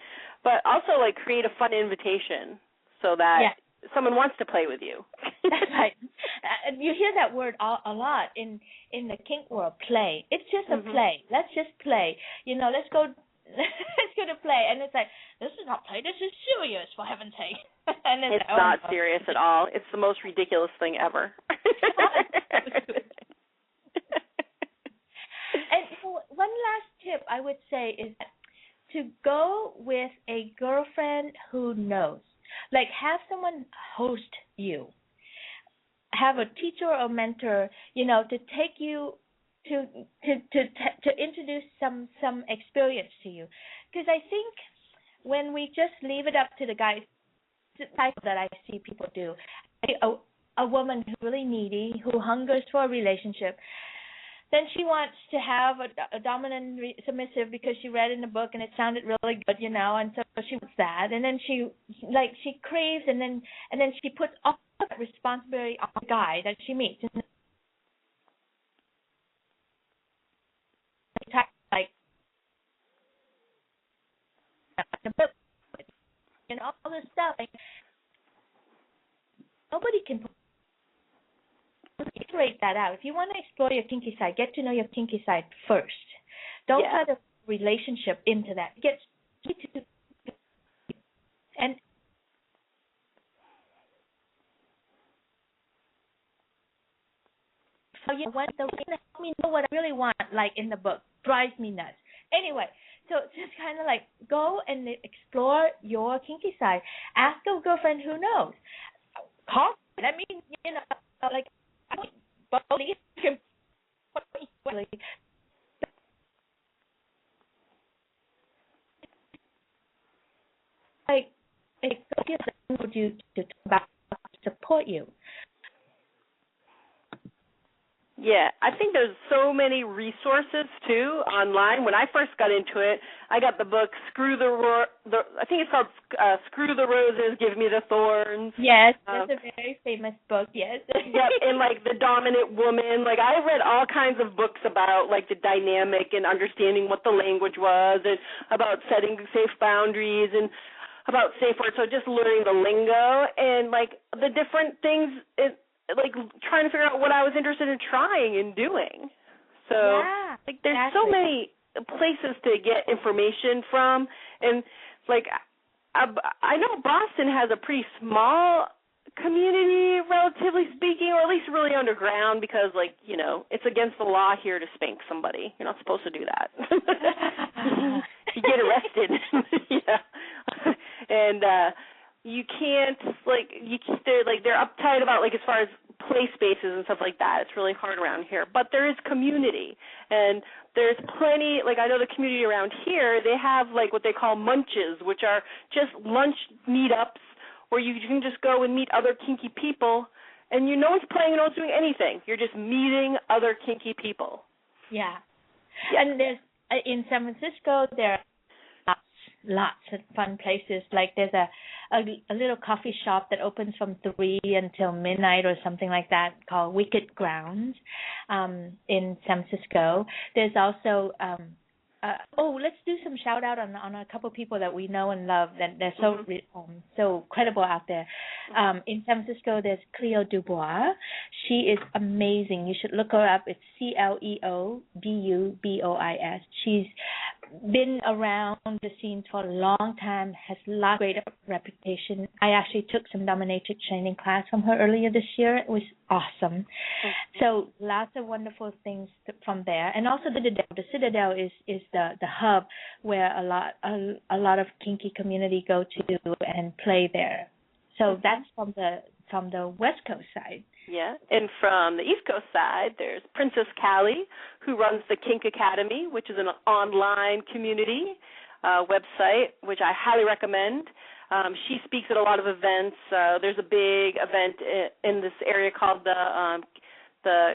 but also create a fun invitation so that someone wants to play with you. That's right. You hear that word a lot in the kink world, play. It's just a play. Let's just play. Let's go to play. And it's like, this is not play. This is serious, for heaven's sake. And it's not serious at all. It's the most ridiculous thing ever. And one last tip I would say is to go with a girlfriend who knows. Have someone host you. Have a teacher or mentor, to take you to introduce some experience to you. Because I think when we just leave it up to the guys, the type that I see people do, a woman who's really needy, who hungers for a relationship, then she wants to have a dominant submissive because she read in the book and it sounded really good, and so she wants that. And then she craves, and then she puts all that responsibility on the guy that she meets. And all this stuff. Nobody can iterate that out. If you want to explore your kinky side, get to know your kinky side first. Don't try to relationship into that. Get to and so when the way to help me know what I really want, like in the book, drives me nuts. Anyway, so just kind of go and explore your kinky side. Ask a girlfriend who knows. Call. I mean, I don't believe you can would you to talk about support you. Yeah, I think there's so many resources too online. When I first got into it, I got the book I think it's called Screw the Roses, Give Me the Thorns. Yes, that's a very famous book. Yes. Yep, and the dominant woman. I read all kinds of books about the dynamic and understanding what the language was, and about setting safe boundaries and about safe words. So just learning the lingo and the different things. Trying to figure out what I was interested in trying and doing. So, there's so many places to get information from. And, I know Boston has a pretty small community, relatively speaking, or at least really underground because, it's against the law here to spank somebody. You're not supposed to do that. You get arrested. Yeah. And, you can't they're uptight about as far as play spaces and stuff like that. It's really hard around here, but there is community, and there's plenty. I know the community around here, they have what they call munches, which are just lunch meetups where you can just go and meet other kinky people and no one's playing, no one's doing anything. You're just meeting other kinky people. Yeah. Yeah. And there's in San Francisco there are lots of fun places. Like there's a little coffee shop that opens from 3 until midnight or something like that called Wicked Grounds in San Francisco. There's also let's do some shout out on a couple of people that we know and love that they're so credible out there. In San Francisco, there's Cleo Dubois. She is amazing. You should look her up. It's CleoDubois. She's been around the scenes for a long time, has a lot of great reputation. I actually took some dominatrix training class from her earlier this year. It was awesome. So lots of wonderful things from there. And also the Citadel. The Citadel is the hub where a lot of kinky community go to and play there. So that's from the West Coast side. Yeah, and from the East Coast side, there's Princess Callie, who runs the Kink Academy, which is an online community website, which I highly recommend. She speaks at a lot of events. There's a big event in this area called the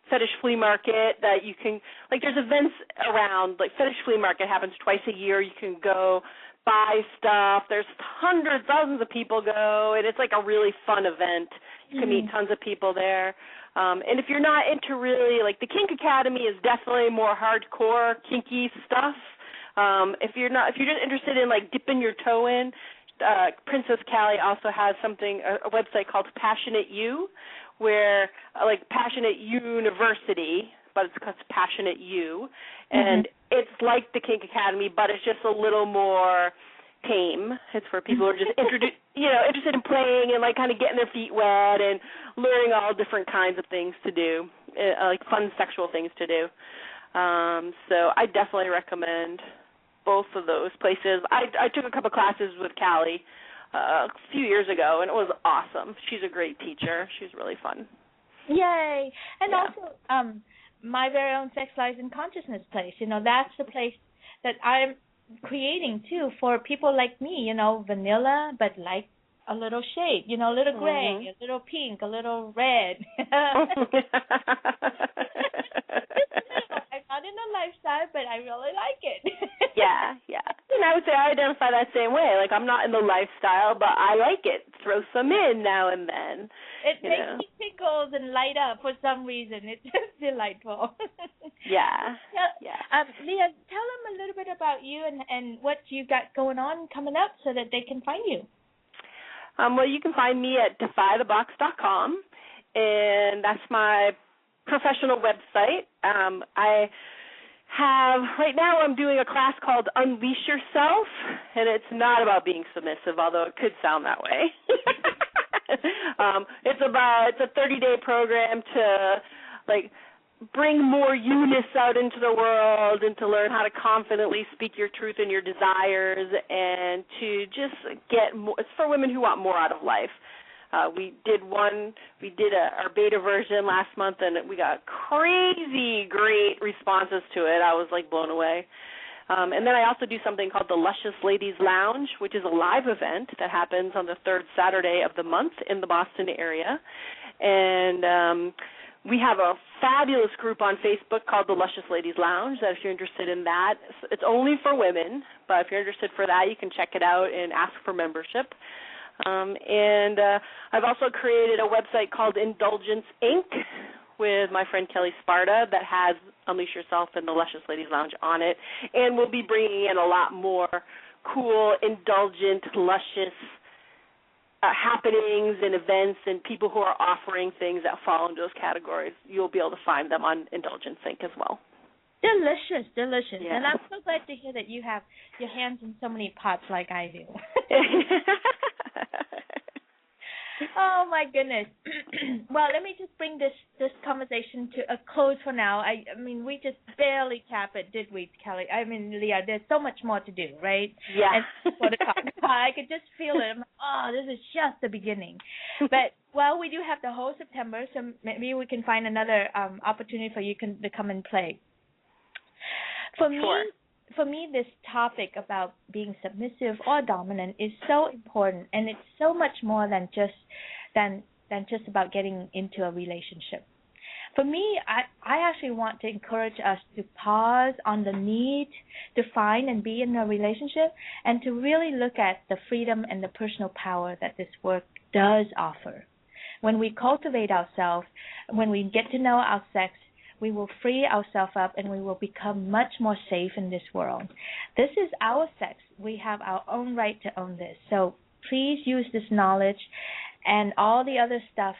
Fetish Flea Market that you can, like, there's events around, like Fetish Flea Market happens twice a year. You can go buy stuff. There's hundreds, thousands of people go, and it's like a really fun event. You can meet tons of people there. And if you're not into really, like, the Kink Academy is definitely more hardcore kinky stuff. If you're just interested in, like, dipping your toe in, Princess Callie also has a website called Passionate You, where, like, Passionate University, but it's called Passionate You, and it's like the Kink Academy, but it's just a little more tame. It's for people who are just interested in playing and, like, kind of getting their feet wet and learning all different kinds of things to do, like fun sexual things to do. So I definitely recommend both of those places. I took a couple classes with Callie a few years ago, and it was awesome. She's a great teacher. She's really fun. Yay! And also, my very own Sex, Lies, and Consciousness place. That's the place that I'm creating, too, for people like me, vanilla, but like a little shade, a little gray, a little pink, a little red. I'm not in a lifestyle, but I really like it. Yeah. And I would say I identify that same way. Like, I'm not in the lifestyle, but I like it. Throw some in now and then. It makes me tickles and light up for some reason. It's just delightful. Yeah. Leah, tell them a little bit about you and what you got going on coming up so that they can find you. Well, you can find me at defythebox.com, and that's my professional website. Right now I'm doing a class called Unleash Yourself, and it's not about being submissive, although it could sound that way. It's a 30-day program to, like, bring more you-ness out into the world and to learn how to confidently speak your truth and your desires and to just get more. It's for women who want more out of life. We did our beta version last month, and we got crazy great responses to it. I was, like, blown away. And then I also do something called the Luscious Ladies Lounge, which is a live event that happens on the third Saturday of the month in the Boston area. And we have a fabulous group on Facebook called the Luscious Ladies Lounge, that if you're interested in that, it's only for women, but if you're interested for that, you can check it out and ask for membership. And I've also created a website called Indulgence Inc. with my friend Kelly Sparta that has Unleash Yourself and the Luscious Ladies Lounge on it, and we'll be bringing in a lot more cool, indulgent, luscious happenings and events and people who are offering things that fall into those categories. You'll be able to find them on Indulgence Inc. as well. Delicious. Yeah. And I'm so glad to hear that you have your hands in so many pots like I do. Oh, my goodness. Well, let me just bring this conversation to a close for now. I mean, we just barely cap it, did we, Kelly? I mean, Leah, there's so much more to do, right? Yeah. And for the I could just feel it. I'm like, oh, this is just the beginning. But, well, we do have the whole September, so maybe we can find another opportunity for you to come and play. For me, this topic about being submissive or dominant is so important, and it's so much more than just than just about getting into a relationship. For me, I actually want to encourage us to pause on the need to find and be in a relationship and to really look at the freedom and the personal power that this work does offer. When we cultivate ourselves, when we get to know our sex, we will free ourselves up and we will become much more safe in this world. This is our sex. We have our own right to own this. So please use this knowledge and all the other stuff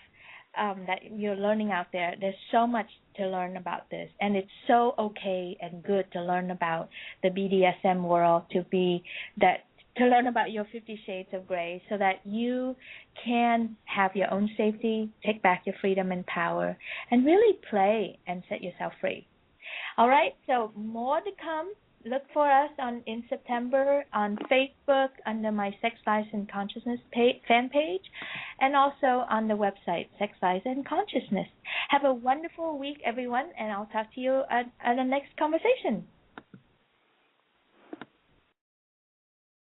that you're learning out there. There's so much to learn about this, and it's so okay and good to learn about the BDSM world, to learn about your 50 Shades of Grey so that you can have your own safety, take back your freedom and power, and really play and set yourself free. All right, so more to come. Look for us in September on Facebook under my Sex, Lies, and Consciousness fan page, and also on the website, Sex, Lies, and Consciousness. Have a wonderful week, everyone, and I'll talk to you at the next conversation.